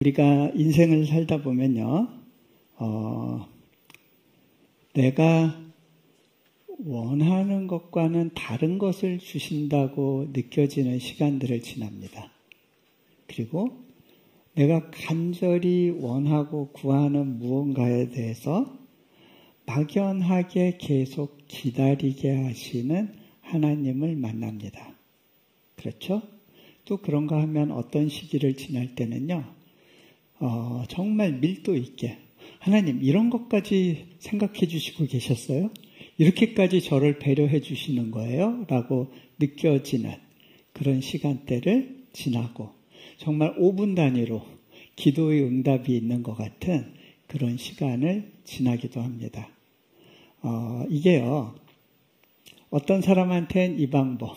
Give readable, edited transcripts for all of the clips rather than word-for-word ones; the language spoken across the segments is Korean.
우리가 인생을 살다 보면요, 내가 원하는 것과는 다른 것을 주신다고 느껴지는 시간들을 지납니다. 그리고 내가 간절히 원하고 구하는 무언가에 대해서 막연하게 계속 기다리게 하시는 하나님을 만납니다. 그렇죠? 또 그런가 하면 어떤 시기를 지날 때는요, 정말 밀도 있게 하나님 이런 것까지 생각해 주시고 계셨어요? 이렇게까지 저를 배려해 주시는 거예요? 라고 느껴지는 그런 시간대를 지나고 정말 5분 단위로 기도의 응답이 있는 것 같은 그런 시간을 지나기도 합니다. 이게요, 어떤 사람한테는 이 방법,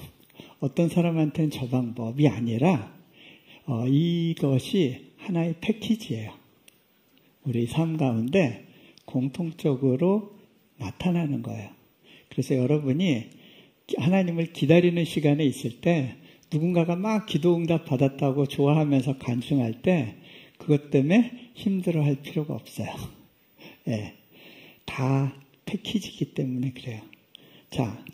어떤 사람한테는 저 방법이 아니라 이것이 하나의 패키지예요. 우리 삶 가운데 공통적으로 나타나는 거예요. 그래서 여러분이 하나님을 기다리는 시간에 있을 때 누군가가 막 기도 응답 받았다고 좋아하면서 간증할 때 그것 때문에 힘들어할 필요가 없어요. 예, 다 패키지이기 때문에 그래요. 자,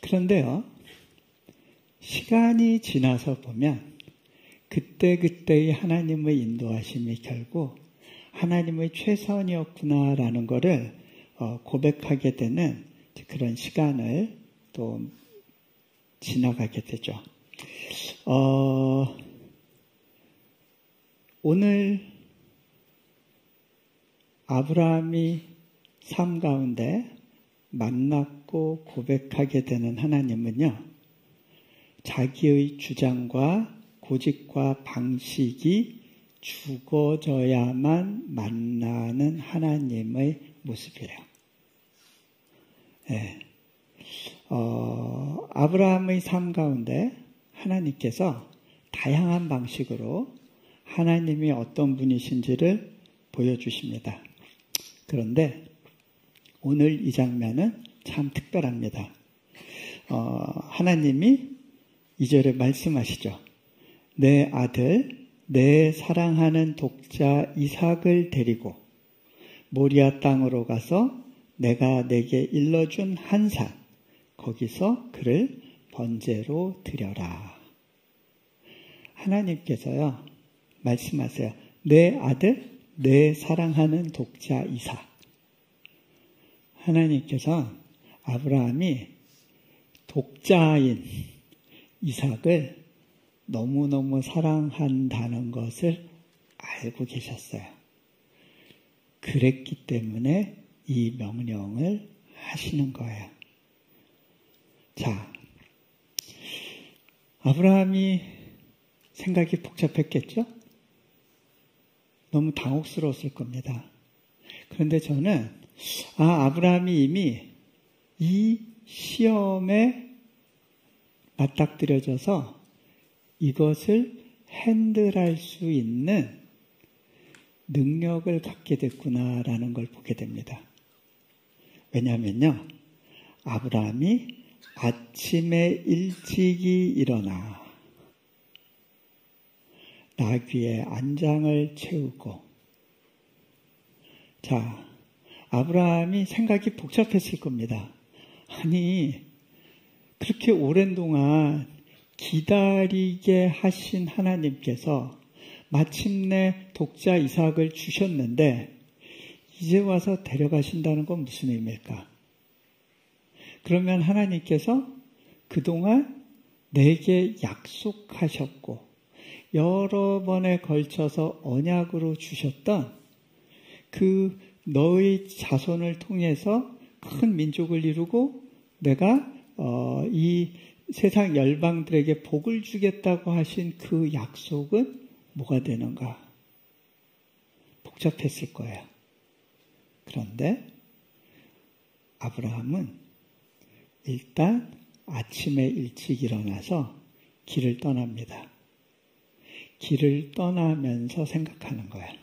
그런데요, 시간이 지나서 보면 그때그때의 하나님의 인도하심이 결국 하나님의 최선이었구나라는 것을 고백하게 되는 그런 시간을 또 지나가게 되죠. 오늘 아브라함이 삶 가운데 만났고 고백하게 되는 하나님은요, 자기의 주장과 고집과 방식이 죽어져야만 만나는 하나님의 모습이에요. 네. 아브라함의 삶 가운데 하나님께서 다양한 방식으로 하나님이 어떤 분이신지를 보여주십니다. 그런데 오늘 이 장면은 참 특별합니다. 하나님이 2절에 말씀하시죠. 내 아들, 내 사랑하는 독자 이삭을 데리고 모리아 땅으로 가서 내가 내게 일러준 한 산, 거기서 그를 번제로 드려라. 하나님께서요, 말씀하세요. 내 아들, 내 사랑하는 독자 이삭. 하나님께서 아브라함이 독자인 이삭을 너무너무 사랑한다는 것을 알고 계셨어요. 그랬기 때문에 이 명령을 하시는 거예요. 자, 아브라함이 생각이 복잡했겠죠? 너무 당혹스러웠을 겁니다. 그런데 저는 아브라함이 이미 이 시험에 맞닥뜨려져서 이것을 핸들할 수 있는 능력을 갖게 됐구나라는 걸 보게 됩니다. 왜냐하면요, 아브라함이 아침에 일찍이 일어나 나귀의 안장을 채우고, 자, 아브라함이 생각이 복잡했을 겁니다. 아니, 그렇게 오랜 동안 기다리게 하신 하나님께서 마침내 독자 이삭을 주셨는데 이제 와서 데려가신다는 건 무슨 의미일까? 그러면 하나님께서 그동안 내게 약속하셨고 여러 번에 걸쳐서 언약으로 주셨던 그 너의 자손을 통해서 큰 민족을 이루고 내가 이 세상 열방들에게 복을 주겠다고 하신 그 약속은 뭐가 되는가? 복잡했을 거예요. 그런데 아브라함은 일단 아침에 일찍 일어나서 길을 떠납니다. 길을 떠나면서 생각하는 거예요.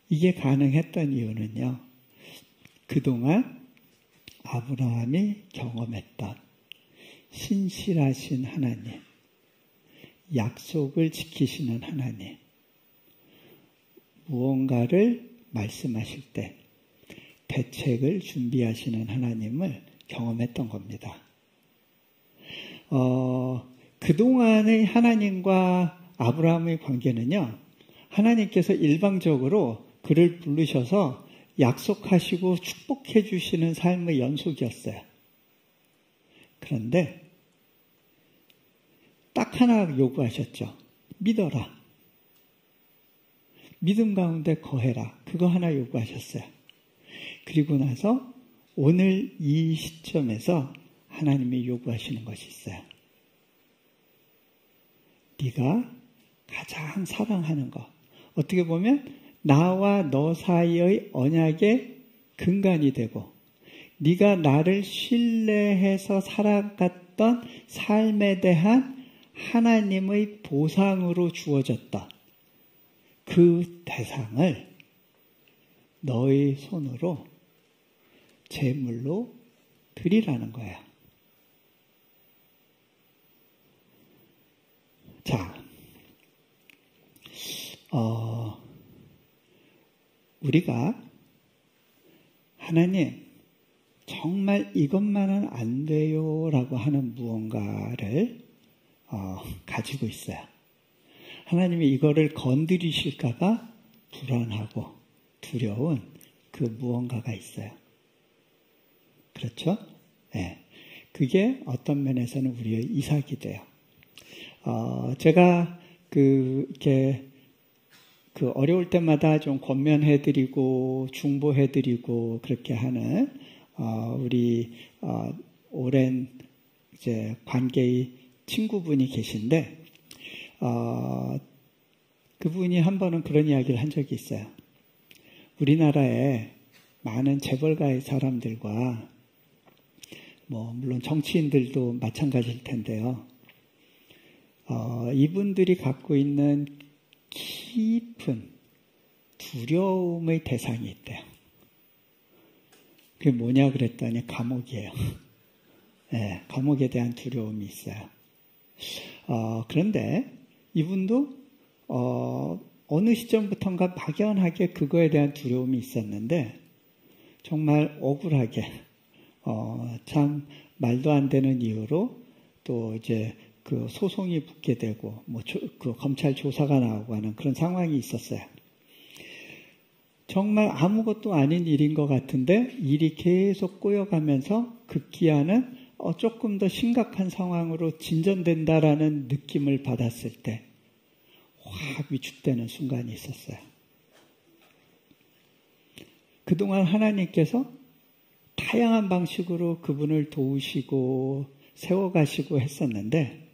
이게 가능했던 이유는요, 그동안 아브라함이 경험했던 신실하신 하나님, 약속을 지키시는 하나님, 무언가를 말씀하실 때 대책을 준비하시는 하나님을 경험했던 겁니다. 그동안의 하나님과 아브라함의 관계는요, 하나님께서 일방적으로 그를 부르셔서 약속하시고 축복해 주시는 삶의 연속이었어요. 그런데 딱 하나 요구하셨죠. 믿어라. 믿음 가운데 거해라. 그거 하나 요구하셨어요. 그리고 나서 오늘 이 시점에서 하나님이 요구하시는 것이 있어요. 네가 가장 사랑하는 것. 어떻게 보면 나와 너 사이의 언약의 근간이 되고 네가 나를 신뢰해서 살아갔던 삶에 대한 하나님의 보상으로 주어졌던 그 대상을 너의 손으로 제물로 드리라는 거야. 자, 우리가 하나님 정말 이것만은 안 돼요 라고 하는 무언가를 가지고 있어요. 하나님이 이거를 건드리실까봐 불안하고 두려운 그 무언가가 있어요. 그렇죠? 네. 그게 어떤 면에서는 우리의 이삭이 돼요. 제가 이렇게 어려울 때마다 좀 권면해드리고 중보해드리고 그렇게 하는 우리 오랜 이제 관계의 친구분이 계신데 그분이 한 번은 그런 이야기를 한 적이 있어요. 우리나라에 많은 재벌가의 사람들과 물론 정치인들도 마찬가지일 텐데요. 이분들이 갖고 있는 깊은 두려움의 대상이 있대요. 그게 뭐냐 그랬더니 감옥이에요. 네, 감옥에 대한 두려움이 있어요. 그런데 이분도 어느 시점부터인가 막연하게 그거에 대한 두려움이 있었는데 정말 억울하게 참 말도 안 되는 이유로 또 이제 그 소송이 붙게 되고 그 검찰 조사가 나오고 하는 그런 상황이 있었어요. 정말 아무것도 아닌 일인 것 같은데 일이 계속 꼬여가면서 급기야는 조금 더 심각한 상황으로 진전된다라는 느낌을 받았을 때 확 위축되는 순간이 있었어요. 그동안 하나님께서 다양한 방식으로 그분을 도우시고 세워가시고 했었는데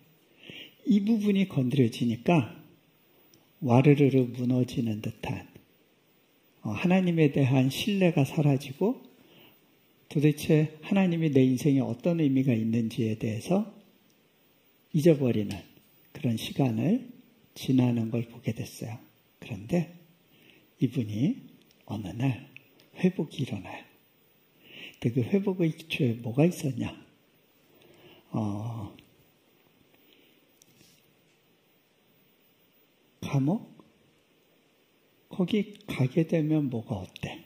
이 부분이 건드려지니까 와르르르 무너지는 듯한 하나님에 대한 신뢰가 사라지고 도대체 하나님이 내 인생에 어떤 의미가 있는지에 대해서 잊어버리는 그런 시간을 지나는 걸 보게 됐어요. 그런데 이분이 어느 날 회복이 일어나요. 근데 그 회복의 기초에 뭐가 있었냐? 감옥? 거기 가게 되면 뭐가 어때?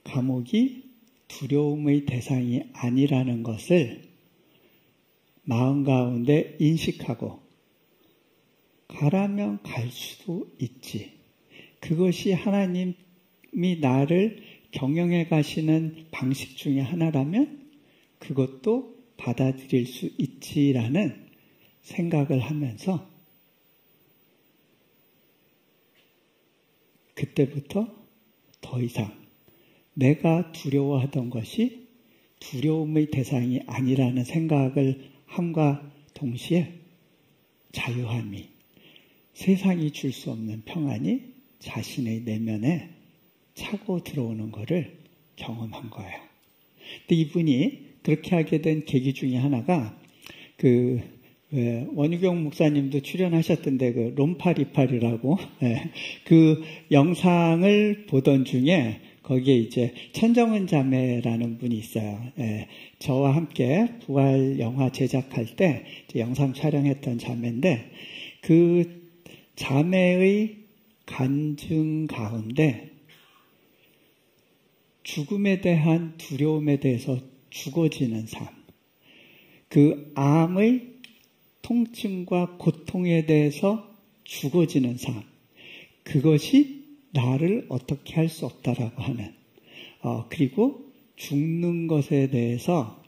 감옥이 두려움의 대상이 아니라는 것을 마음 가운데 인식하고 가라면 갈 수도 있지. 그것이 하나님이 나를 경영해 가시는 방식 중에 하나라면 그것도 받아들일 수 있지라는 생각을 하면서 그때부터 더 이상 내가 두려워하던 것이 두려움의 대상이 아니라는 생각을 함과 동시에 자유함이, 세상이 줄 수 없는 평안이 자신의 내면에 차고 들어오는 것을 경험한 거예요. 근데 이분이 그렇게 하게 된 계기 중에 하나가 원유경 목사님도 출연하셨던데 롬파리팔이라고 그 영상을 보던 중에 거기에 이제 천정은 자매라는 분이 있어요. 예, 저와 함께 부활 영화 제작할 때 영상 촬영했던 자매인데 그 자매의 간증 가운데 죽음에 대한 두려움에 대해서 죽어지는 삶, 그 암의 통증과 고통에 대해서 죽어지는 삶, 그것이 나를 어떻게 할 수 없다라고 하는, 그리고 죽는 것에 대해서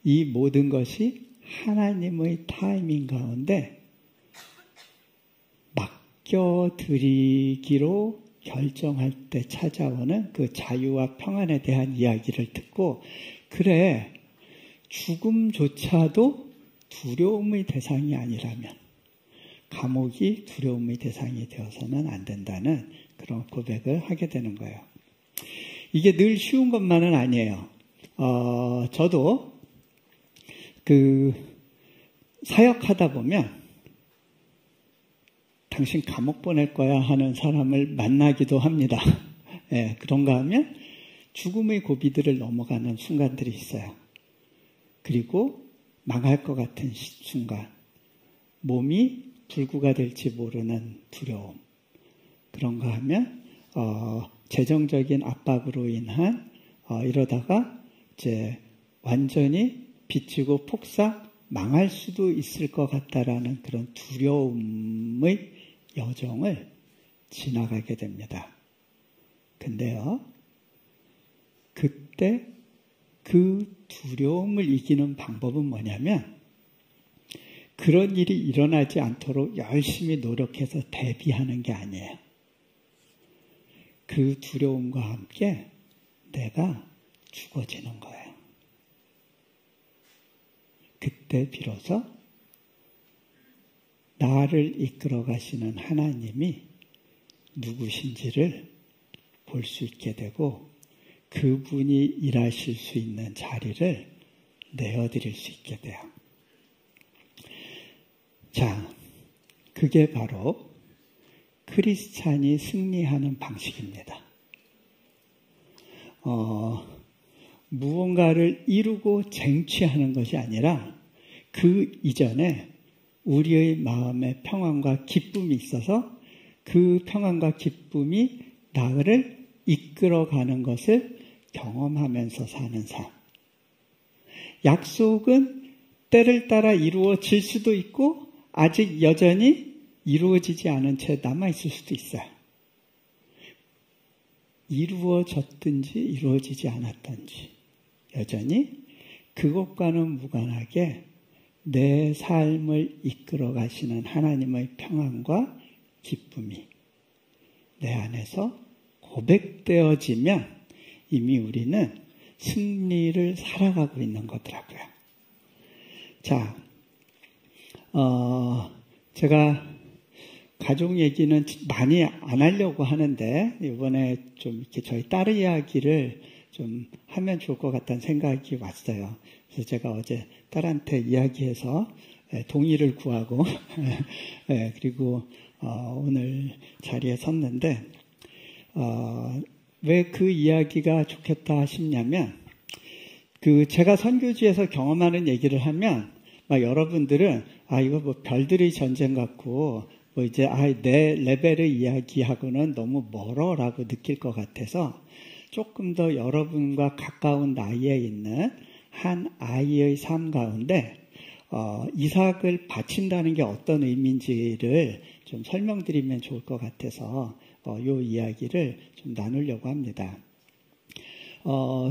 이 모든 것이 하나님의 타이밍 가운데 맡겨드리기로 결정할 때 찾아오는 그 자유와 평안에 대한 이야기를 듣고, 그래, 죽음조차도 두려움의 대상이 아니라면 감옥이 두려움의 대상이 되어서는 안 된다는 그런 고백을 하게 되는 거예요. 이게 늘 쉬운 것만은 아니에요. 저도 사역하다 보면 당신 감옥 보낼 거야 하는 사람을 만나기도 합니다. 예, 그런가 하면 죽음의 고비들을 넘어가는 순간들이 있어요. 그리고 망할 것 같은 순간, 몸이 불구가 될지 모르는 두려움. 그런가 하면 재정적인 압박으로 인한 이러다가 이제 완전히 비치고 폭삭 망할 수도 있을 것 같다라는 그런 두려움의 여정을 지나가게 됩니다. 근데요, 그때 그 두려움을 이기는 방법은 뭐냐면 그런 일이 일어나지 않도록 열심히 노력해서 대비하는 게 아니에요. 그 두려움과 함께 내가 죽어지는 거예요. 그때 비로소 나를 이끌어 가시는 하나님이 누구신지를 볼 수 있게 되고 그분이 일하실 수 있는 자리를 내어드릴 수 있게 돼요. 자, 그게 바로 크리스찬이 승리하는 방식입니다. 무언가를 이루고 쟁취하는 것이 아니라 그 이전에 우리의 마음에 평안과 기쁨이 있어서 그 평안과 기쁨이 나를 이끌어가는 것을 경험하면서 사는 삶. 약속은 때를 따라 이루어질 수도 있고 아직 여전히 이루어지지 않은 채 남아있을 수도 있어요. 이루어졌든지 이루어지지 않았든지 여전히 그것과는 무관하게 내 삶을 이끌어 가시는 하나님의 평안과 기쁨이 내 안에서 고백되어지면 이미 우리는 승리를 살아가고 있는 거더라고요. 자, 제가 가족 얘기는 많이 안 하려고 하는데 이번에 좀 이렇게 저희 딸 이야기를 좀 하면 좋을 것 같다는 생각이 왔어요. 그래서 제가 어제 딸한테 이야기해서 동의를 구하고 그리고 오늘 자리에 섰는데 왜 그 이야기가 좋겠다 싶냐면 제가 선교지에서 경험하는 얘기를 하면 막 여러분들은 이거 뭐 별들의 전쟁 같고 뭐 이제 내 레벨의 이야기하고는 너무 멀어라고 느낄 것 같아서 조금 더 여러분과 가까운 나이에 있는 한 아이의 삶 가운데 이삭을 바친다는 게 어떤 의미인지를 좀 설명드리면 좋을 것 같아서 이 이야기를 좀 나누려고 합니다.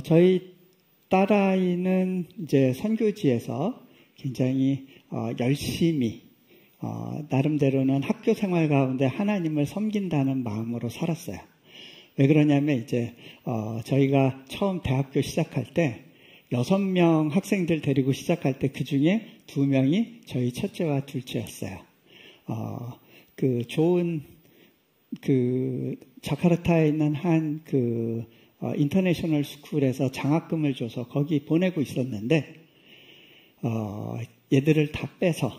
저희 딸아이는 이제 선교지에서 굉장히 열심히 나름대로는 학교 생활 가운데 하나님을 섬긴다는 마음으로 살았어요. 왜 그러냐면 이제 저희가 처음 대학교 시작할 때 6명 학생들 데리고 시작할 때 그 중에 2명이 저희 첫째와 둘째였어요. 좋은 자카르타에 있는 한 인터내셔널 스쿨에서 장학금을 줘서 거기 보내고 있었는데 얘들을 다 빼서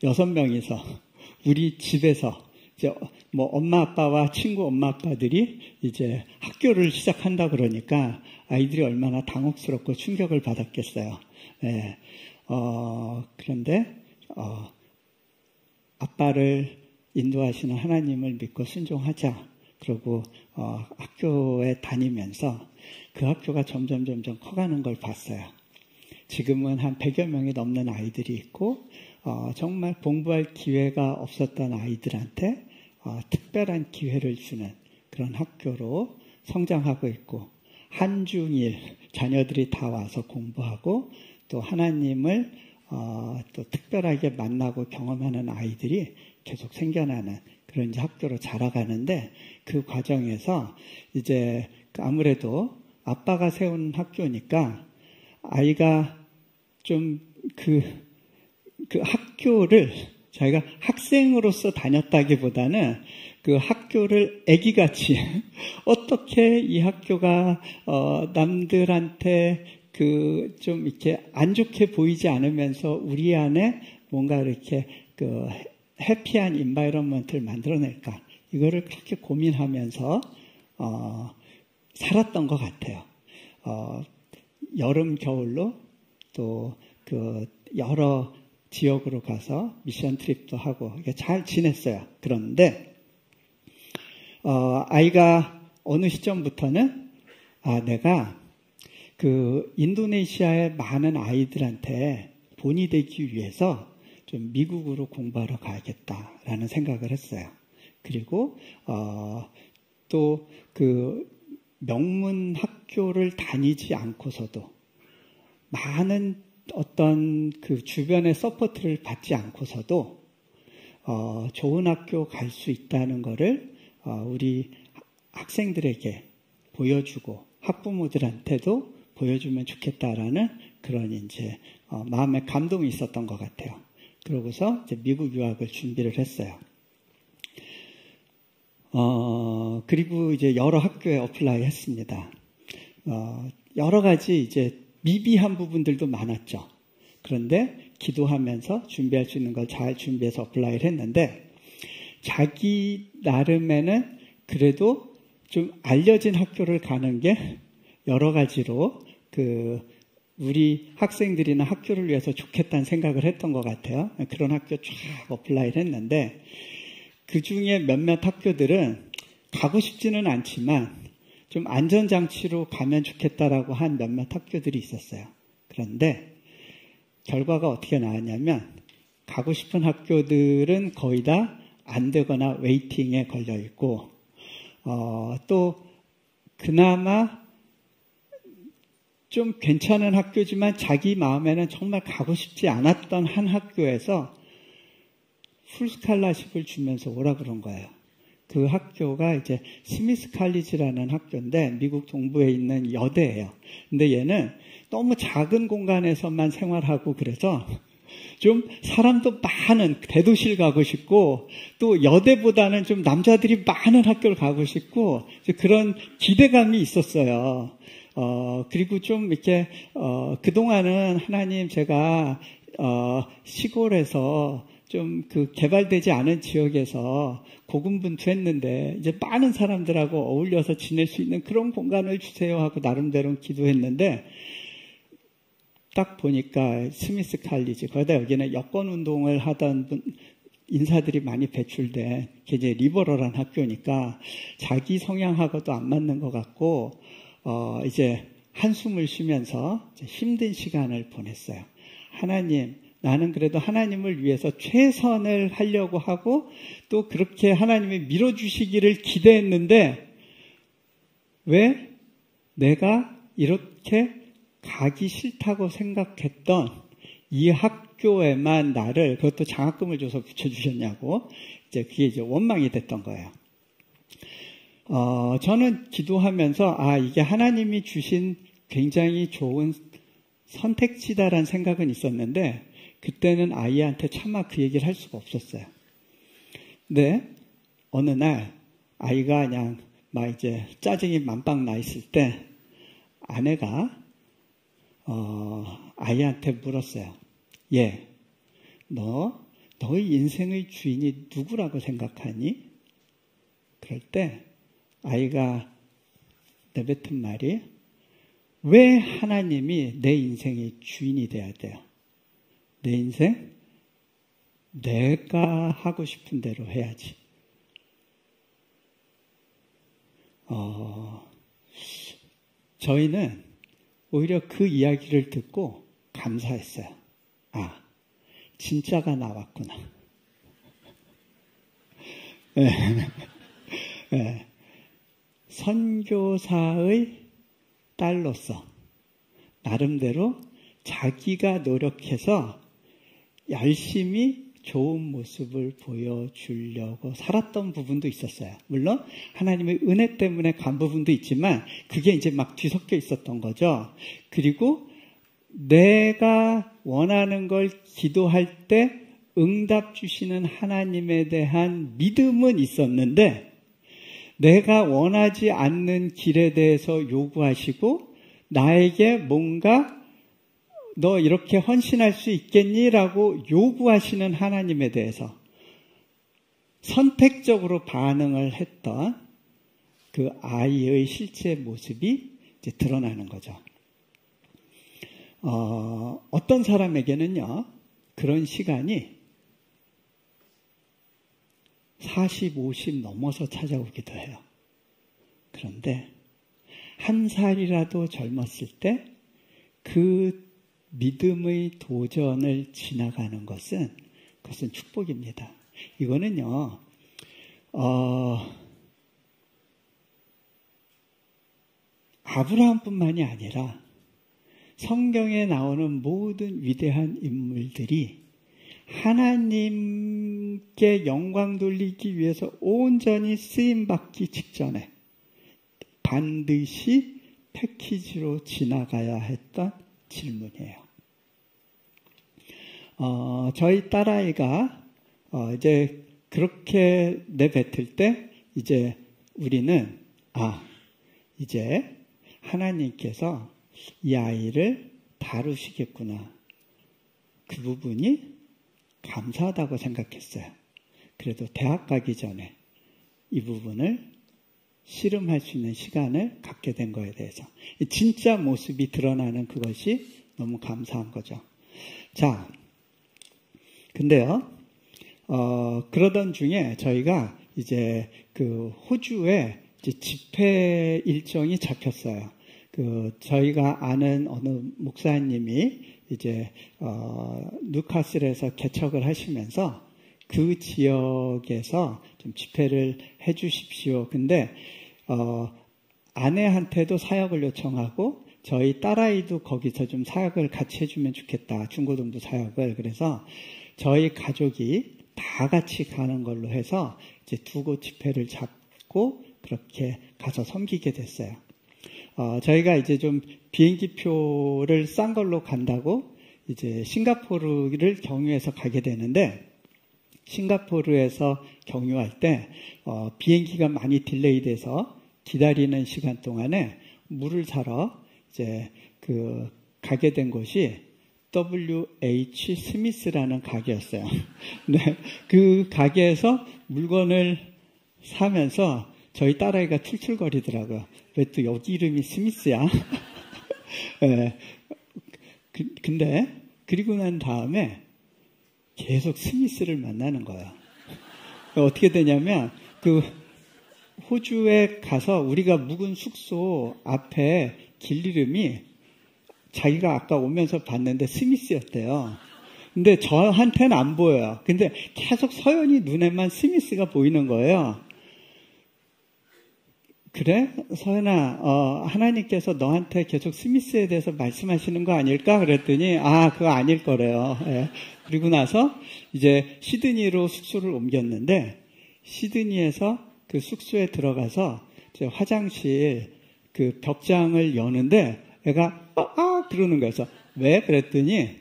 6명이서 우리 집에서 이제 뭐 엄마 아빠와 친구 엄마 아빠들이 이제 학교를 시작한다 그러니까 아이들이 얼마나 당혹스럽고 충격을 받았겠어요. 예. 그런데 아빠를 인도하시는 하나님을 믿고 순종하자. 그리고 학교에 다니면서 그 학교가 점점 커가는 걸 봤어요. 지금은 한 100여 명이 넘는 아이들이 있고 정말 공부할 기회가 없었던 아이들한테 특별한 기회를 주는 그런 학교로 성장하고 있고, 한중일 자녀들이 다 와서 공부하고 또 하나님을 또 특별하게 만나고 경험하는 아이들이 계속 생겨나는 그런 이제 학교로 자라가는데, 그 과정에서 이제 아무래도 아빠가 세운 학교니까 아이가 좀 그 학교를 자기가 학생으로서 다녔다기보다는 그 학교를 애기같이 어떻게 이 학교가 남들한테 그 좀 이렇게 안 좋게 보이지 않으면서 우리 안에 뭔가 이렇게 그 해피한 인바이러먼트를 만들어낼까, 이거를 그렇게 고민하면서 살았던 것 같아요. 여름 겨울로 또 그 여러 지역으로 가서 미션 트립도 하고 잘 지냈어요. 그런데 아이가 어느 시점부터는 내가 그 인도네시아의 많은 아이들한테 본이 되기 위해서 좀 미국으로 공부하러 가야겠다라는 생각을 했어요. 그리고 또 그 명문 학교를 다니지 않고서도, 많은 어떤 그 주변의 서포트를 받지 않고서도 좋은 학교 갈 수 있다는 거를 우리 학생들에게 보여주고 학부모들한테도 보여주면 좋겠다라는 그런 이제 마음의 감동이 있었던 것 같아요. 그러고서 이제 미국 유학을 준비를 했어요. 그리고 이제 여러 학교에 어플라이 했습니다. 여러 가지 이제 미비한 부분들도 많았죠. 그런데 기도하면서 준비할 수 있는 걸 잘 준비해서 어플라이를 했는데, 자기 나름에는 그래도 좀 알려진 학교를 가는 게 여러 가지로 그 우리 학생들이나 학교를 위해서 좋겠다는 생각을 했던 것 같아요. 그런 학교 쫙 어플라이를 했는데, 그 중에 몇몇 학교들은 가고 싶지는 않지만 좀 안전장치로 가면 좋겠다라고 한 몇몇 학교들이 있었어요. 그런데 결과가 어떻게 나왔냐면, 가고 싶은 학교들은 거의 다 안 되거나 웨이팅에 걸려 있고, 또 그나마 좀 괜찮은 학교지만 자기 마음에는 정말 가고 싶지 않았던 한 학교에서 풀스칼라십을 주면서 오라 그런 거예요. 그 학교가 이제 스미스 칼리지라는 학교인데 미국 동부에 있는 여대예요. 근데 얘는 너무 작은 공간에서만 생활하고 그래서 좀 사람도 많은 대도시를 가고 싶고, 또 여대보다는 좀 남자들이 많은 학교를 가고 싶고, 그런 기대감이 있었어요. 그리고 좀 이렇게 그동안은 하나님, 제가 시골에서 좀 그 개발되지 않은 지역에서 고군분투했는데 이제 많은 사람들하고 어울려서 지낼 수 있는 그런 공간을 주세요 하고 나름대로 기도했는데, 딱 보니까 스미스 칼리지, 거기다 여기는 여권 운동을 하던 인사들이 많이 배출된 굉장히 리버럴한 학교니까 자기 성향하고도 안 맞는 것 같고, 이제 한숨을 쉬면서 힘든 시간을 보냈어요. 하나님, 나는 그래도 하나님을 위해서 최선을 하려고 하고 또 그렇게 하나님이 밀어주시기를 기대했는데, 왜 내가 이렇게 가기 싫다고 생각했던 이 학교에만 나를, 그것도 장학금을 줘서 붙여주셨냐고, 이제 그게 이제 원망이 됐던 거예요. 저는 기도하면서 이게 하나님이 주신 굉장히 좋은 선택지다라는 생각은 있었는데, 그때는 아이한테 차마 그 얘기를 할 수가 없었어요. 근데 어느 날 아이가 그냥 막 이제 짜증이 만빵 나 있을 때 아내가 아이한테 물었어요. 너의 인생의 주인이 누구라고 생각하니? 그럴 때 아이가 내뱉은 말이 왜 하나님이 내 인생의 주인이 돼야 돼요? 내 인생 내가 하고 싶은 대로 해야지. 저희는 오히려 그 이야기를 듣고 감사했어요. 아, 진짜가 나왔구나. 네. 네. 선교사의 딸로서 나름대로 자기가 노력해서 열심히 좋은 모습을 보여주려고 살았던 부분도 있었어요. 물론 하나님의 은혜 때문에 간 부분도 있지만 그게 이제 막 뒤섞여 있었던 거죠. 그리고 내가 원하는 걸 기도할 때 응답 주시는 하나님에 대한 믿음은 있었는데 내가 원하지 않는 길에 대해서 요구하시고 나에게 뭔가 너 이렇게 헌신할 수 있겠니? 라고 요구하시는 하나님에 대해서 선택적으로 반응을 했던 그 아이의 실제 모습이 이제 드러나는 거죠. 어떤 사람에게는요, 그런 시간이 40, 50 넘어서 찾아오기도 해요. 그런데 한 살이라도 젊었을 때 그 믿음의 도전을 지나가는 그것은 축복입니다. 이거는요, 아브라함뿐만이 아니라 성경에 나오는 모든 위대한 인물들이 하나님께 영광 돌리기 위해서 온전히 쓰임받기 직전에 반드시 패키지로 지나가야 했던 질문이에요. 저희 딸아이가 이제 그렇게 내뱉을 때 이제 우리는 이제 하나님께서 이 아이를 다루시겠구나. 그 부분이 감사하다고 생각했어요. 그래도 대학 가기 전에 이 부분을 씨름할 수 있는 시간을 갖게 된 거에 대해서 진짜 모습이 드러나는 그것이 너무 감사한 거죠. 자, 근데요, 그러던 중에 저희가 이제 그 호주에 이제 집회 일정이 잡혔어요. 저희가 아는 어느 목사님이 이제 뉴카슬에서 개척을 하시면서 그 지역에서 좀 집회를 해 주십시오. 근데 아내한테도 사역을 요청하고 저희 딸아이도 거기서 좀 사역을 같이 해주면 좋겠다. 중고등부 사역을. 그래서 저희 가족이 다 같이 가는 걸로 해서 이제 두 곳 집회를 잡고 그렇게 가서 섬기게 됐어요. 저희가 이제 좀 비행기 표를 싼 걸로 간다고 이제 싱가포르를 경유해서 가게 되는데 싱가포르에서 경유할 때 비행기가 많이 딜레이 돼서 기다리는 시간 동안에 물을 사러 이제 가게 된 곳이 WH 스미스라는 가게였어요. 네, 그 가게에서 물건을 사면서 저희 딸아이가 툴툴거리더라고요. 왜 또 여기 이름이 스미스야? 네, 근데 그리고 난 다음에 계속 스미스를 만나는 거예요. 어떻게 되냐면 호주에 가서 우리가 묵은 숙소 앞에 길 이름이 자기가 아까 오면서 봤는데 스미스였대요. 근데 저한테는 안 보여요. 근데 계속 서연이 눈에만 스미스가 보이는 거예요. 그래? 서연아, 하나님께서 너한테 계속 스미스에 대해서 말씀하시는 거 아닐까? 그랬더니, 그거 아닐 거래요. 예. 그리고 나서 이제 시드니로 숙소를 옮겼는데, 시드니에서 그 숙소에 들어가서 화장실 그 벽장을 여는데, 애가, 그러는 거예요. 그래서 왜? 그랬더니,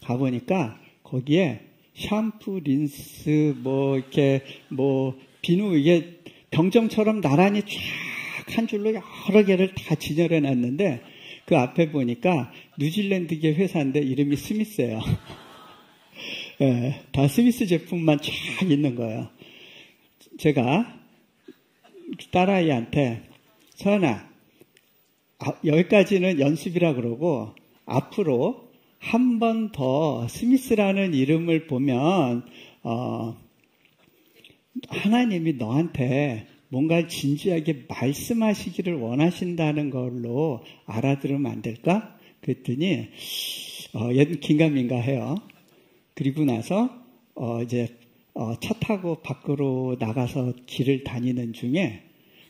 가보니까 거기에 샴푸, 린스, 비누, 이게 병정처럼 나란히 쫙 한 줄로 여러 개를 다 진열해 놨는데 그 앞에 보니까 뉴질랜드계 회사인데 이름이 스미스예요. 네, 다 스미스 제품만 쫙 있는 거예요. 제가 딸아이한테 서연아, 여기까지는 연습이라 그러고 앞으로 한 번 더 스미스라는 이름을 보면 하나님이 너한테 뭔가 진지하게 말씀하시기를 원하신다는 걸로 알아들으면 안 될까? 그랬더니 얘는 긴가민가 해요. 그리고 나서 이제 차 타고 밖으로 나가서 길을 다니는 중에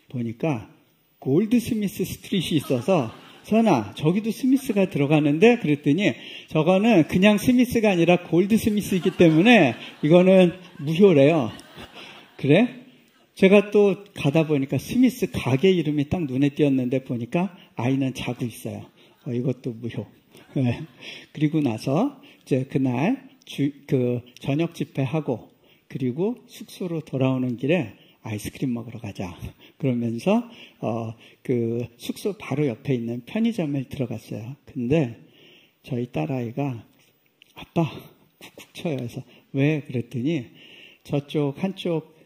보니까 골드스미스 스트릿이 있어서 선아, 저기도 스미스가 들어가는데? 그랬더니 저거는 그냥 스미스가 아니라 골드스미스이기 때문에 이거는 무효래요. 그래? 제가 또 가다 보니까 스미스 가게 이름이 딱 눈에 띄었는데 보니까 아이는 자고 있어요. 이것도 무효. 네. 그리고 나서 이제 그날 저녁 집회하고 그리고 숙소로 돌아오는 길에 아이스크림 먹으러 가자. 그러면서 그 숙소 바로 옆에 있는 편의점에 들어갔어요. 근데 저희 딸아이가 아빠 쿡쿡 쳐요. 그래서 왜? 그랬더니 저쪽 한쪽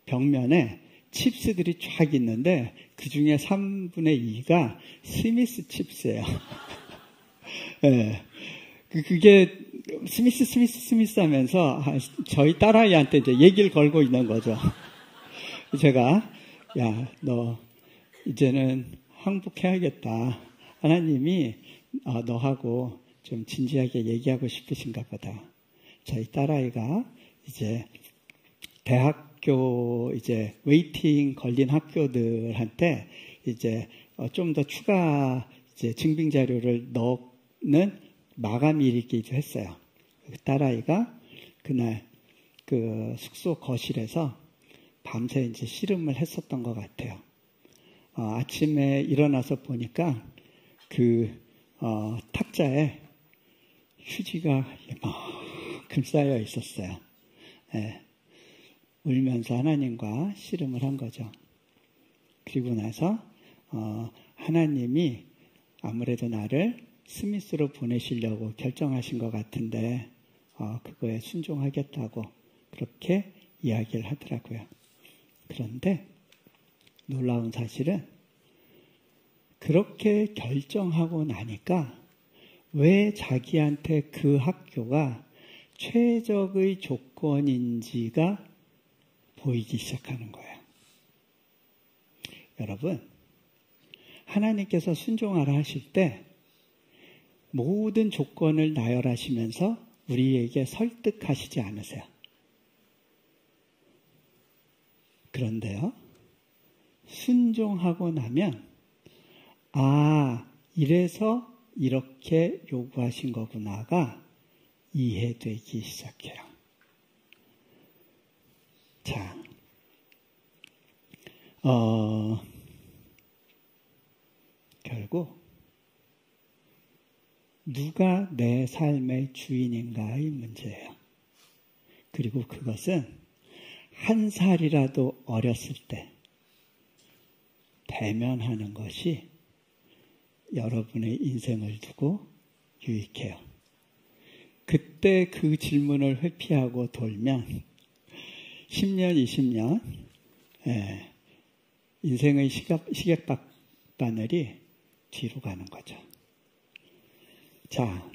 벽면에 칩스들이 쫙 있는데 그 중에 3분의 2가 스미스 칩스예요. 네. 그게 스미스 하면서 저희 딸아이한테 이제 얘기를 걸고 있는 거죠. 제가 야, 너 이제는 항복해야겠다. 하나님이 너하고 좀 진지하게 얘기하고 싶으신가 보다. 저희 딸아이가 이제 대학교 이제 웨이팅 걸린 학교들한테 이제 좀 더 추가 이제 증빙 자료를 넣는 마감일이기도 했어요. 딸아이가 그날 그 숙소 거실에서 밤새 이제 씨름을 했었던 것 같아요. 아침에 일어나서 보니까 그 탁자에 휴지가 이만큼 쌓여 있었어요. 예. 울면서 하나님과 씨름을 한 거죠. 그리고 나서 하나님이 아무래도 나를 스미스로 보내시려고 결정하신 것 같은데 그거에 순종하겠다고 그렇게 이야기를 하더라고요. 그런데 놀라운 사실은 그렇게 결정하고 나니까 왜 자기한테 그 학교가 최적의 조건인지가 보이기 시작하는 거예요. 여러분, 하나님께서 순종하라 하실 때 모든 조건을 나열하시면서 우리에게 설득하시지 않으세요. 그런데요, 순종하고 나면 이래서 이렇게 요구하신 거구나가 이해되기 시작해요. 자, 결국 누가 내 삶의 주인인가의 문제예요. 그리고 그것은 한 살이라도 어렸을 때 대면하는 것이 여러분의 인생을 두고 유익해요. 그때 그 질문을 회피하고 돌면 10년, 20년 인생의 시계바늘이 뒤로 가는 거죠. 자,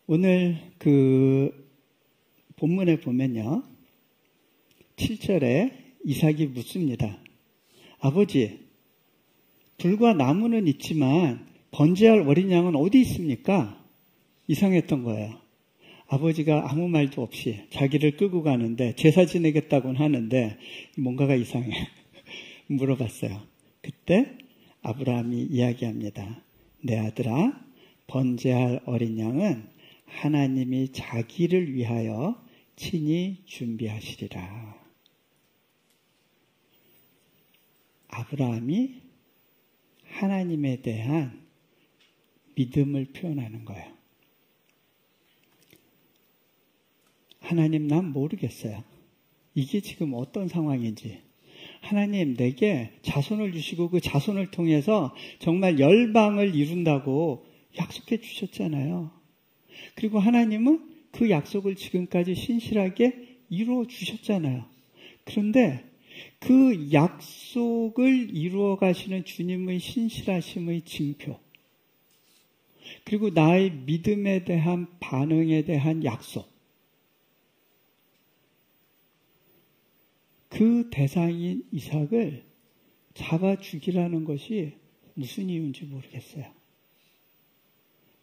오늘 그 본문에 보면요. 7절에 이삭이 묻습니다. 아버지, 불과 나무는 있지만 번제할 어린 양은 어디 있습니까? 이상했던 거예요. 아버지가 아무 말도 없이 자기를 끌고 가는데 제사 지내겠다고는 하는데 뭔가가 이상해. 물어봤어요. 그때 아브라함이 이야기합니다. 내 아들아, 번제할 어린 양은 하나님이 자기를 위하여 친히 준비하시리라. 아브라함이 하나님에 대한 믿음을 표현하는 거예요. 하나님, 난 모르겠어요. 이게 지금 어떤 상황인지. 하나님, 내게 자손을 주시고 그 자손을 통해서 정말 열방을 이룬다고 약속해 주셨잖아요. 그리고 하나님은 그 약속을 지금까지 신실하게 이루어 주셨잖아요. 그런데 그 약속을 이루어 가시는 주님의 신실하심의 징표, 그리고 나의 믿음에 대한 반응에 대한 약속, 그 대상인 이삭을 잡아 죽이라는 것이 무슨 이유인지 모르겠어요.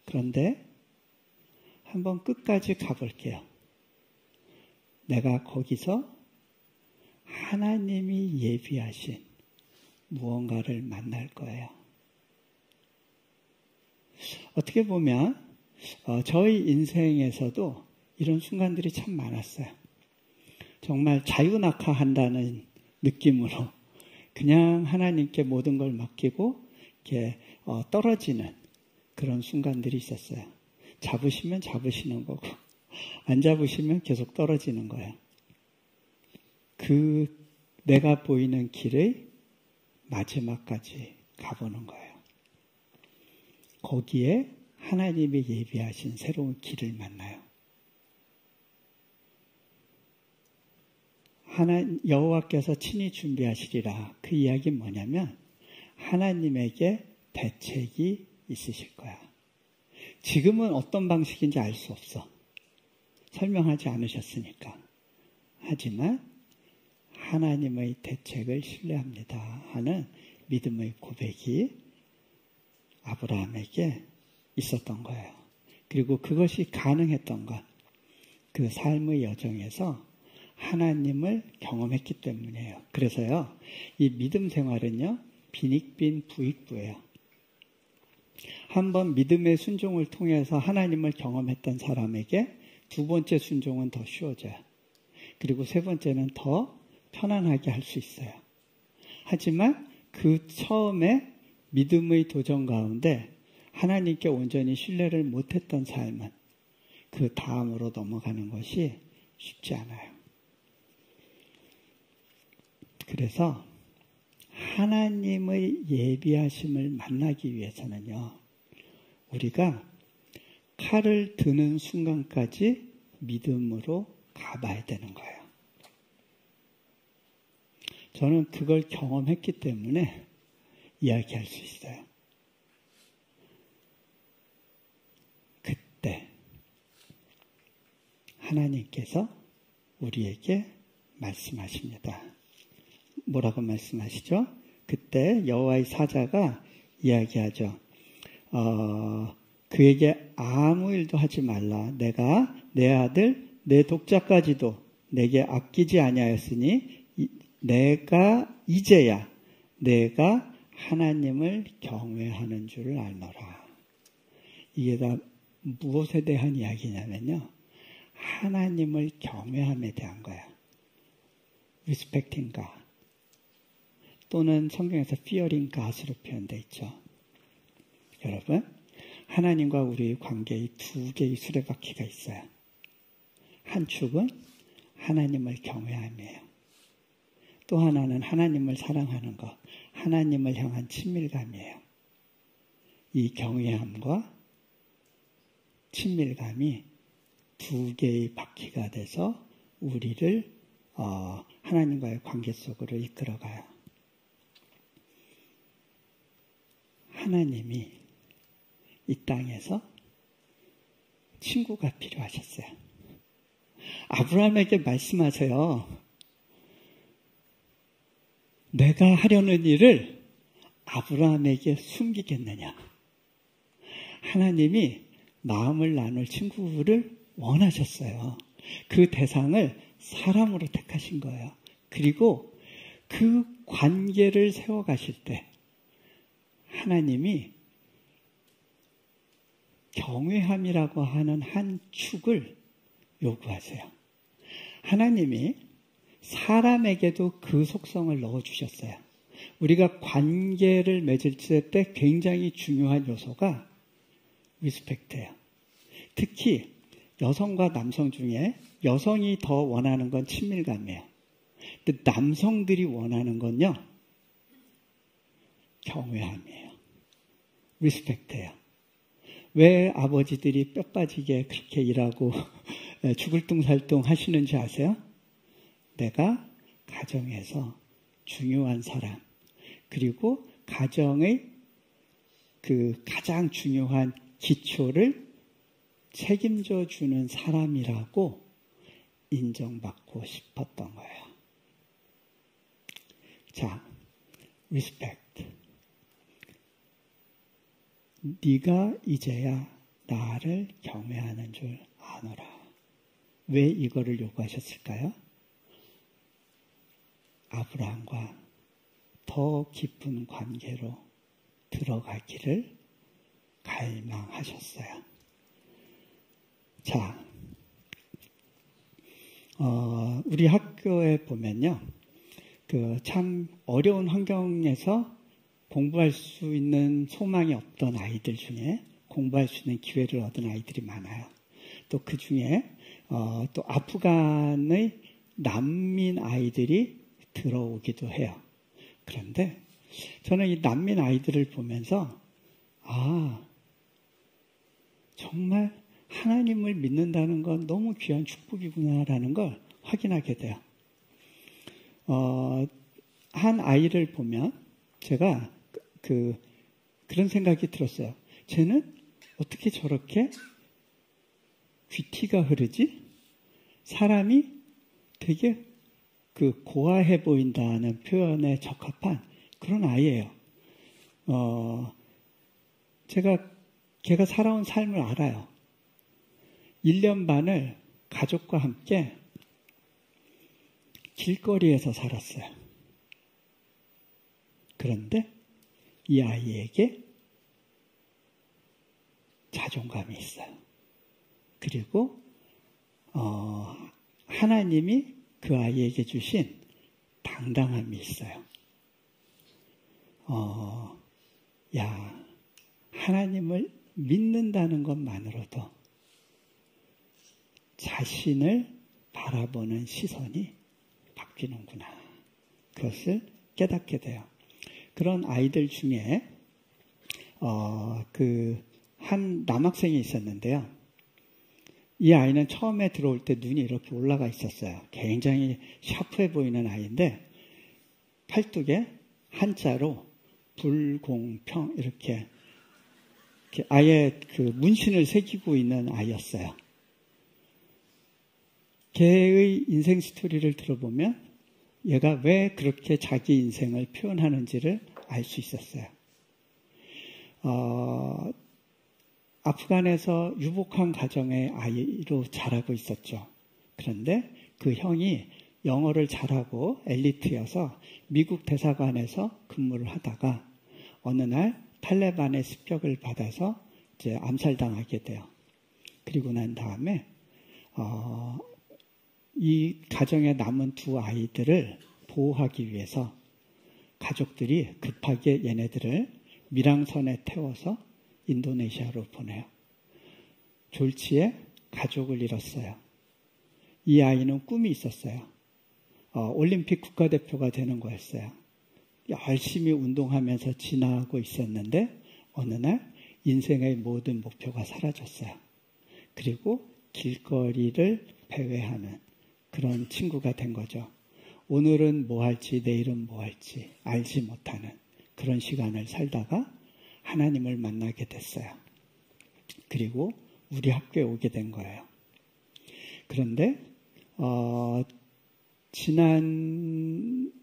그런데 한번 끝까지 가볼게요. 내가 거기서 하나님이 예비하신 무언가를 만날 거예요. 어떻게 보면 저희 인생에서도 이런 순간들이 참 많았어요. 정말 자유낙하한다는 느낌으로 그냥 하나님께 모든 걸 맡기고 이렇게 떨어지는 그런 순간들이 있었어요. 잡으시면 잡으시는 거고 안 잡으시면 계속 떨어지는 거예요. 그 내가 보이는 길의 마지막까지 가보는 거예요. 거기에 하나님이 예비하신 새로운 길을 만나요. 여호와께서 친히 준비하시리라. 그 이야기는 뭐냐면 하나님에게 대책이 있으실 거야. 지금은 어떤 방식인지 알 수 없어. 설명하지 않으셨으니까. 하지만 하나님의 대책을 신뢰합니다 하는 믿음의 고백이 아브라함에게 있었던 거예요. 그리고 그것이 가능했던 것, 그 삶의 여정에서 하나님을 경험했기 때문이에요. 그래서요, 이 믿음 생활은요, 빈익빈 부익부예요. 한번 믿음의 순종을 통해서 하나님을 경험했던 사람에게 두 번째 순종은 더 쉬워져요. 그리고 세 번째는 더 편안하게 할 수 있어요. 하지만 그 처음에 믿음의 도전 가운데 하나님께 온전히 신뢰를 못했던 삶은 그 다음으로 넘어가는 것이 쉽지 않아요. 그래서 하나님의 예비하심을 만나기 위해서는요, 우리가 칼을 드는 순간까지 믿음으로 가봐야 되는 거예요. 저는 그걸 경험했기 때문에 이야기할 수 있어요. 그때 하나님께서 우리에게 말씀하십니다. 뭐라고 말씀하시죠? 그때 여호와의 사자가 이야기하죠. 그에게 아무 일도 하지 말라. 내가 내 아들 내 독자까지도 내게 아끼지 아니하였으니 내가 이제야 내가 하나님을 경외하는 줄을 알노라. 이게 다 무엇에 대한 이야기냐면요, 하나님을 경외함에 대한 거야. Respecting God, 또는 성경에서 fearing God으로 표현되어 있죠. 여러분, 하나님과 우리의 관계의 두 개의 수레바퀴가 있어요. 한 축은 하나님을 경외함이에요. 또 하나는 하나님을 사랑하는 것, 하나님을 향한 친밀감이에요. 이 경외함과 친밀감이 두 개의 바퀴가 돼서 우리를 하나님과의 관계 속으로 이끌어가요. 하나님이 이 땅에서 친구가 필요하셨어요. 아브라함에게 말씀하세요. 내가 하려는 일을 아브라함에게 숨기겠느냐. 하나님이 마음을 나눌 친구를 원하셨어요. 그 대상을 사람으로 택하신 거예요. 그리고 그 관계를 세워가실 때 하나님이 경외함이라고 하는 한 축을 요구하세요. 하나님이 사람에게도 그 속성을 넣어주셨어요. 우리가 관계를 맺을 때 굉장히 중요한 요소가 리스펙트예요. 특히 여성과 남성 중에 여성이 더 원하는 건 친밀감이에요. 근데 남성들이 원하는 건요, 경외함이에요. 리스펙트예요. 왜 아버지들이 뼈 빠지게 그렇게 일하고 죽을 둥살둥 하시는지 아세요? 내가 가정에서 중요한 사람, 그리고 가정의 그 가장 중요한 기초를 책임져 주는 사람이라고 인정받고 싶었던 거예요. 자, respect. 네가 이제야 나를 경외하는 줄 아노라. 왜 이거를 요구하셨을까요? 아브라함과 더 깊은 관계로 들어가기를 갈망하셨어요. 자, 우리 학교에 보면요, 참 어려운 환경에서 공부할 수 있는 소망이 없던 아이들 중에 공부할 수 있는 기회를 얻은 아이들이 많아요. 또 그 중에 또 아프간의 난민 아이들이 들어오기도 해요. 그런데 저는 이 난민 아이들을 보면서 정말 하나님을 믿는다는 건 너무 귀한 축복이구나라는 걸 확인하게 돼요. 한 아이를 보면 제가 그런 생각이 들었어요. 쟤는 어떻게 저렇게 귀티가 흐르지? 사람이 되게 고아해 보인다는 표현에 적합한 그런 아이예요. 걔가 살아온 삶을 알아요. 1년 반을 가족과 함께 길거리에서 살았어요. 그런데 이 아이에게 자존감이 있어요. 그리고 하나님이 그 아이에게 주신 당당함이 있어요. 하나님을 믿는다는 것만으로도 자신을 바라보는 시선이 바뀌는구나. 그것을 깨닫게 돼요. 그런 아이들 중에 한 남학생이 있었는데요. 이 아이는 처음에 들어올 때 눈이 이렇게 올라가 있었어요. 굉장히 샤프해 보이는 아이인데 팔뚝에 한자로 불공평 이렇게 아예 문신을 새기고 있는 아이였어요. 걔의 인생 스토리를 들어보면 얘가 왜 그렇게 자기 인생을 표현하는지를 알 수 있었어요. 아프간에서 유복한 가정의 아이로 자라고 있었죠. 그런데 그 형이 영어를 잘하고 엘리트여서 미국 대사관에서 근무를 하다가 어느 날 탈레반의 습격을 받아서 이제 암살당하게 돼요. 그리고 난 다음에 이 가정에 남은 두 아이들을 보호하기 위해서 가족들이 급하게 얘네들을 밀항선에 태워서 인도네시아로 보내요. 졸지에 가족을 잃었어요. 이 아이는 꿈이 있었어요. 올림픽 국가대표가 되는 거였어요. 열심히 운동하면서 지나고 있었는데 어느 날 인생의 모든 목표가 사라졌어요. 그리고 길거리를 배회하는 그런 친구가 된 거죠. 오늘은 뭐 할지 내일은 뭐 할지 알지 못하는 그런 시간을 살다가 하나님을 만나게 됐어요. 그리고 우리 학교에 오게 된 거예요. 그런데 지난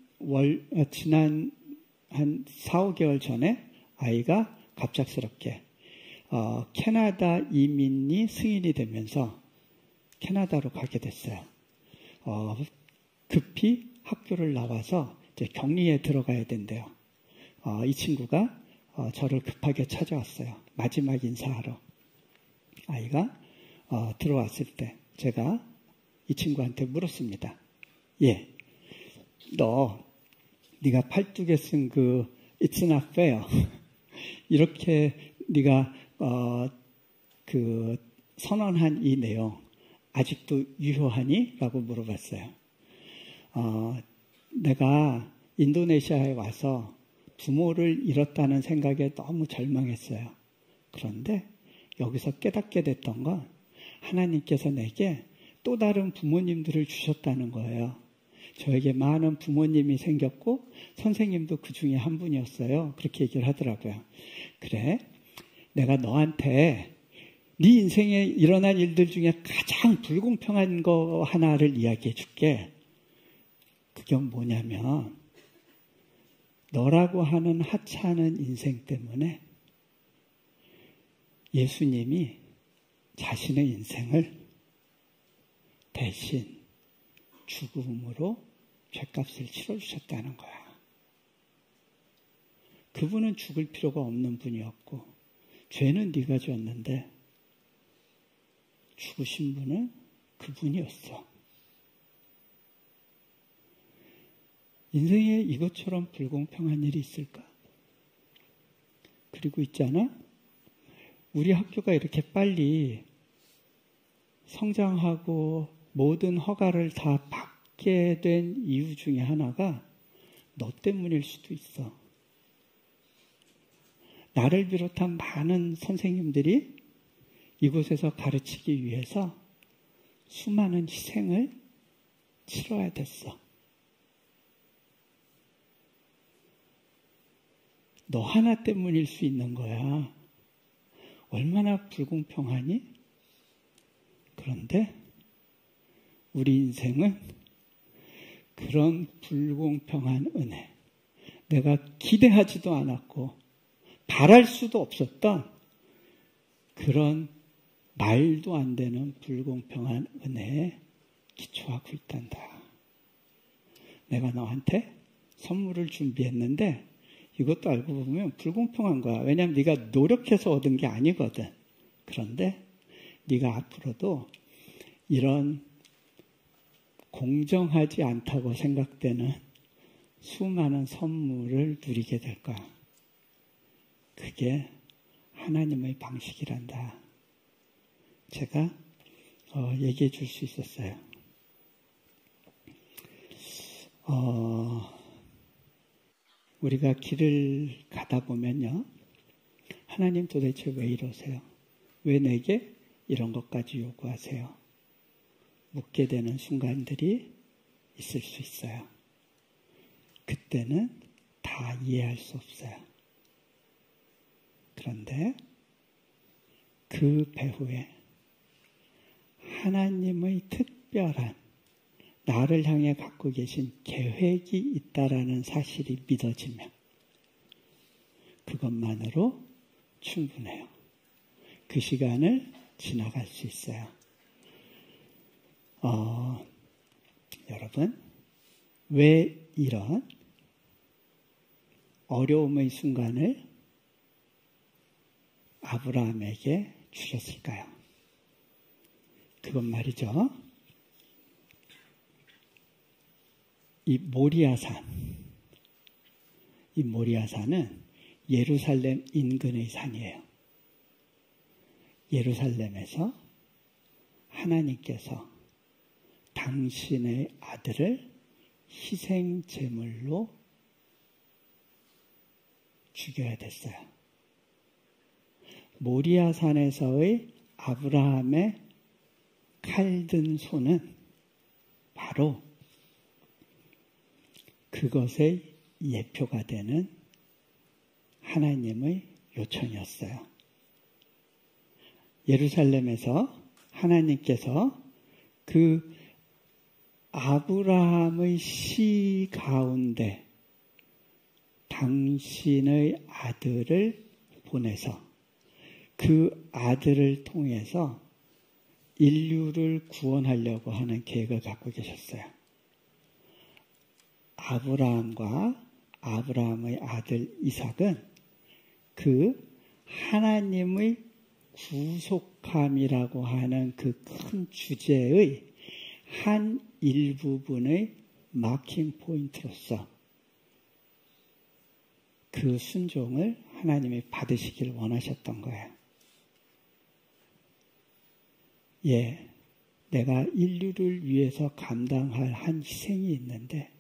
한 4, 5개월 전에 아이가 갑작스럽게 캐나다 이민이 승인이 되면서 캐나다로 가게 됐어요. 급히 학교를 나와서 이제 격리에 들어가야 된대요. 이 친구가 저를 급하게 찾아왔어요. 마지막 인사하러. 아이가 들어왔을 때 제가 이 친구한테 물었습니다. 네가 팔뚝에 쓴 It's not fair. 이렇게 네가 선언한 이 내용 아직도 유효하니? 라고 물어봤어요. 내가 인도네시아에 와서 부모를 잃었다는 생각에 너무 절망했어요. 그런데 여기서 깨닫게 됐던 건 하나님께서 내게 또 다른 부모님들을 주셨다는 거예요. 저에게 많은 부모님이 생겼고 선생님도 그 중에 한 분이었어요. 그렇게 얘기를 하더라고요. 그래, 내가 너한테 네 인생에 일어난 일들 중에 가장 불공평한 거 하나를 이야기해 줄게. 그게 뭐냐면 너라고 하는 하찮은 인생 때문에 예수님이 자신의 인생을 대신 죽음으로 죄값을 치러주셨다는 거야. 그분은 죽을 필요가 없는 분이었고 죄는 네가 지었는데 죽으신 분은 그분이었어. 인생에 이것처럼 불공평한 일이 있을까? 그리고 있잖아, 우리 학교가 이렇게 빨리 성장하고 모든 허가를 다 받게 된 이유 중에 하나가 너 때문일 수도 있어. 나를 비롯한 많은 선생님들이 이곳에서 가르치기 위해서 수많은 희생을 치러야 됐어. 너 하나 때문일 수 있는 거야. 얼마나 불공평하니? 그런데 우리 인생은 그런 불공평한 은혜, 내가 기대하지도 않았고 바랄 수도 없었던 그런 말도 안 되는 불공평한 은혜에 기초하고 있단다. 내가 너한테 선물을 준비했는데 이것도 알고 보면 불공평한 거야. 왜냐하면 네가 노력해서 얻은 게 아니거든. 그런데 네가 앞으로도 이런 공정하지 않다고 생각되는 수많은 선물을 누리게 될 거야. 그게 하나님의 방식이란다. 제가 얘기해 줄 수 있었어요. 우리가 길을 가다 보면요, 하나님 도대체 왜 이러세요? 왜 내게 이런 것까지 요구하세요? 묻게 되는 순간들이 있을 수 있어요. 그때는 다 이해할 수 없어요. 그런데 그 배후에 하나님의 특별한 나를 향해 갖고 계신 계획이 있다라는 사실이 믿어지면 그것만으로 충분해요. 그 시간을 지나갈 수 있어요. 여러분, 왜 이런 어려움의 순간을 아브라함에게 주셨을까요? 그건 말이죠, 이 모리아산은 예루살렘 인근의 산이에요. 예루살렘에서 하나님께서 당신의 아들을 희생 제물로 죽여야 됐어요. 모리아산에서의 아브라함의 칼든 손은 바로 그것의 예표가 되는 하나님의 요청이었어요. 예루살렘에서 하나님께서 그 아브라함의 시 가운데 당신의 아들을 보내서 그 아들을 통해서 인류를 구원하려고 하는 계획을 갖고 계셨어요. 아브라함과 아브라함의 아들 이삭은 그 하나님의 구속함이라고 하는 그 큰 주제의 한 일부분의 마킹 포인트로서 그 순종을 하나님이 받으시길 원하셨던 거예요. 예, 내가 인류를 위해서 감당할 한 희생이 있는데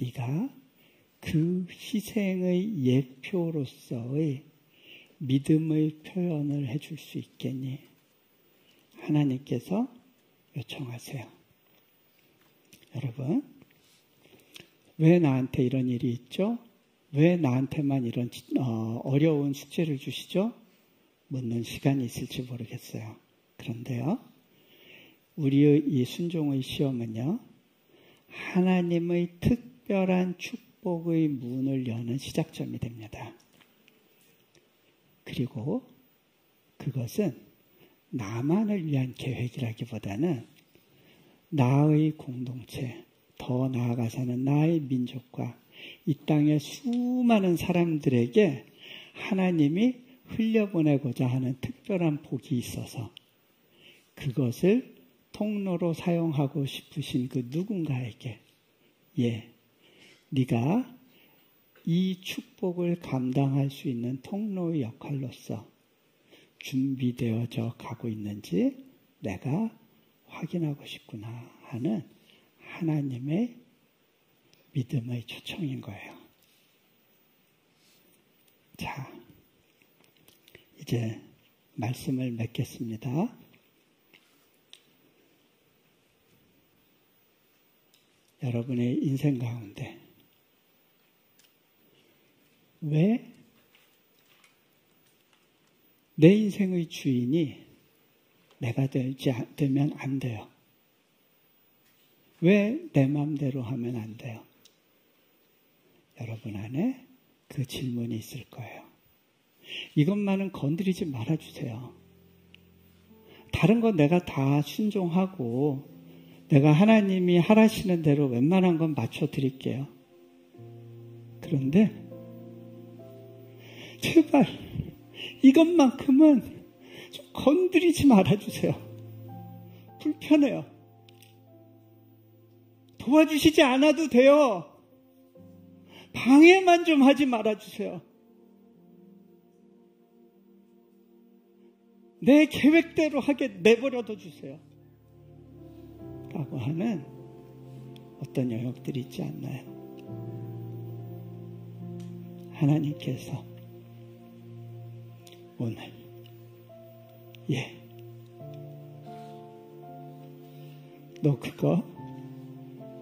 네가 그 희생의 예표로서의 믿음의 표현을 해줄 수 있겠니? 하나님께서 요청하세요. 여러분, 왜 나한테 이런 일이 있죠? 왜 나한테만 이런 어려운 숙제를 주시죠? 묻는 시간이 있을지 모르겠어요. 그런데요, 우리의 이 순종의 시험은요, 하나님의 특별한 축복의 문을 여는 시작점이 됩니다. 그리고 그것은 나만을 위한 계획이라기보다는 나의 공동체, 더 나아가서는 나의 민족과 이 땅의 수많은 사람들에게 하나님이 흘려보내고자 하는 특별한 복이 있어서 그것을 통로로 사용하고 싶으신 그 누군가에게, 네가 이 축복을 감당할 수 있는 통로의 역할로서 준비되어져 가고 있는지 내가 확인하고 싶구나 하는 하나님의 믿음의 초청인 거예요. 자, 이제 말씀을 맺겠습니다. 여러분의 인생 가운데 왜 내 인생의 주인이 내가 되면 안 돼요? 왜 내 마음대로 하면 안 돼요? 여러분 안에 그 질문이 있을 거예요. 이것만은 건드리지 말아주세요. 다른 건 내가 다 순종하고 내가 하나님이 하라시는 대로 웬만한 건 맞춰드릴게요. 그런데 제발 이것만큼은 좀 건드리지 말아주세요. 불편해요. 도와주시지 않아도 돼요. 방해만 좀 하지 말아주세요. 내 계획대로 하게 내버려둬 주세요. 라고 하는 어떤 영역들이 있지 않나요? 하나님께서 오늘 너 그거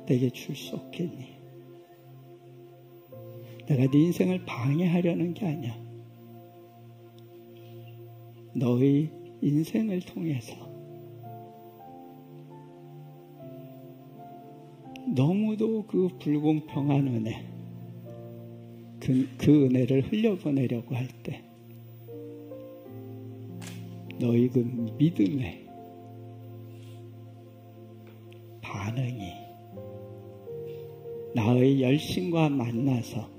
내게 줄 수 없겠니? 내가 네 인생을 방해하려는 게 아니야. 너의 인생을 통해서 너무도 그 불공평한 은혜, 그 은혜를 흘려보내려고 할 때 너희 그 믿음의 반응이 나의 열심과 만나서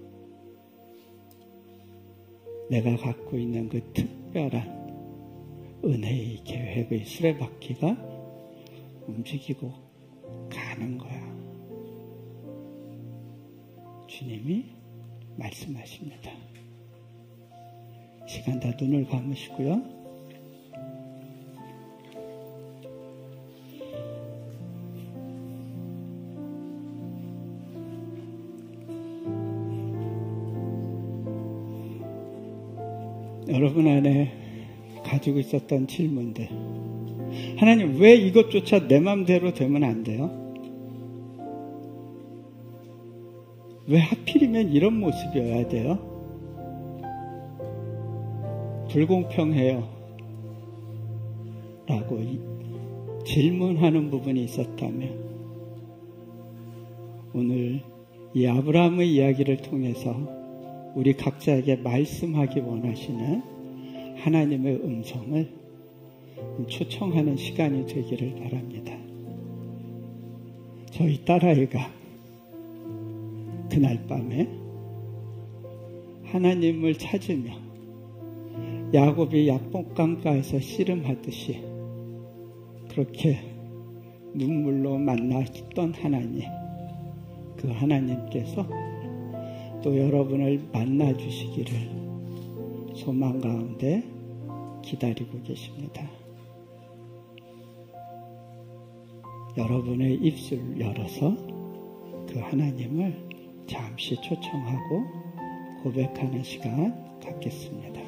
내가 갖고 있는 그 특별한 은혜의 계획의 수레바퀴가 움직이고 가는 거야. 주님이 말씀하십니다. 시간 다 눈을 감으시고요. 여러분 안에 가지고 있었던 질문들, 하나님 왜 이것조차 내 맘대로 되면 안 돼요? 왜 하필이면 이런 모습이어야 돼요? 불공평해요 라고 질문하는 부분이 있었다면 오늘 이 아브라함의 이야기를 통해서 우리 각자에게 말씀하기 원하시는 하나님의 음성을 초청하는 시간이 되기를 바랍니다. 저희 딸아이가 그날 밤에 하나님을 찾으며 야곱이 약복강가에서 씨름하듯이 그렇게 눈물로 만났던 하나님, 그 하나님께서 또 여러분을 만나주시기를 소망 가운데 기다리고 계십니다. 여러분의 입술을 열어서 그 하나님을 잠시 초청하고 고백하는 시간 갖겠습니다.